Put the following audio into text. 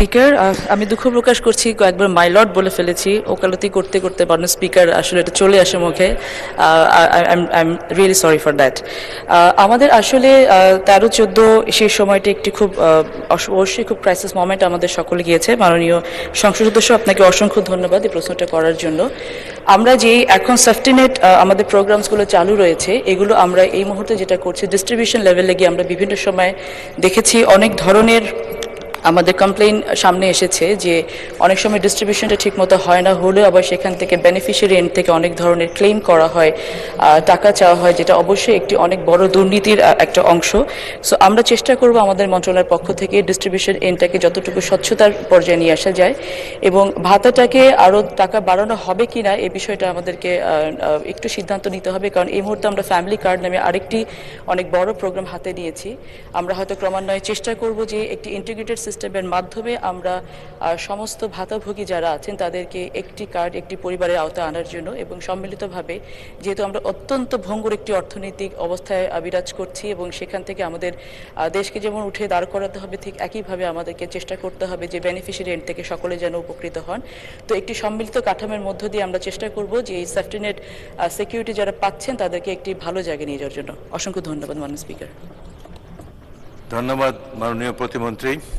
Speaker, আমি দুঃখ প্রকাশ করছি, কয়েকবার মাই লর্ড বলে ফেলেছি। ওকালতি করতে করতে মাননীয় স্পিকার আসলে এটা চলে আসে মুখে। I am really sorry for that. আমাদের আসলে 13-14 সেই সময়টা একটি খুব অবশ্যই খুব ক্রাইসিস মোমেন্ট আমাদের সকলে গিয়েছে। মাননীয় সংসদ সদস্য, আপনাকে অসংখ্য ধন্যবাদ এই প্রশ্নটা করার জন্য। আমরা যেই এখন সেফটিনেট আমাদের প্রোগ্রামসগুলো চালু রয়েছে, এগুলো আমরা এই মুহূর্তে যেটা করছি ডিস্ট্রিবিউশন লেভেলে গিয়ে আমরা বিভিন্ন সময় দেখেছি অনেক ধরনের আমাদের কমপ্লেইন সামনে এসেছে যে অনেক সময় ডিস্ট্রিবিউশনটা ঠিকমতো হয় না, হলেও আবার সেখান থেকে বেনিফিশিয়ারি এন্ড থেকে অনেক ধরনের ক্লেম করা হয়, টাকা চাওয়া হয়, যেটা অবশ্যই একটি অনেক বড় দুর্নীতির একটা অংশ। সো আমরা চেষ্টা করব আমাদের মন্ত্রণালয়ের পক্ষ থেকে ডিস্ট্রিবিউশন এন্ডটাকে যতটুকু স্বচ্ছতার পর্যায়ে নিয়ে আসা যায়, এবং ভাতাটাকে আরও টাকা বাড়ানো হবে কি না এই বিষয়টা আমাদেরকে একটু সিদ্ধান্ত নিতে হবে। কারণ এই মুহূর্তে আমরা ফ্যামিলি কার্ড নামে আরেকটি অনেক বড় প্রোগ্রাম হাতে নিয়েছি। আমরা হয়তো ক্রমান্বয়ে চেষ্টা করব যে একটি ইন্টিগ্রেটেড সিস্টেমের মাধ্যমে আমরা সমস্ত ভাতাভোগী যারা আছেন তাদেরকে একটি কার্ড একটি পরিবারের আওতায় আনার জন্য, এবং সম্মিলিতভাবে, যেহেতু আমরা অত্যন্ত ভঙ্গুর একটি অর্থনৈতিক অবস্থায় বিরাজ করছি এবং সেখান থেকে আমাদের দেশকে যেমন উঠে দাঁড় করাতে হবে, ঠিক একইভাবে আমাদেরকে চেষ্টা করতে হবে যে বেনিফিশিয়ারি এন্ড থেকে সকলে যেন উপকৃত হন। তো একটি সম্মিলিত কাঠামোর মধ্য দিয়ে আমরা চেষ্টা করব যে এই সেফটিনেট সিকিউরিটি যারা পাচ্ছেন তাদেরকে একটি ভালো জায়গায় নিয়ে যাওয়ার জন্য। অসংখ্য ধন্যবাদ মাননীয় স্পিকার। ধন্যবাদ মাননীয় প্রতিমন্ত্রী।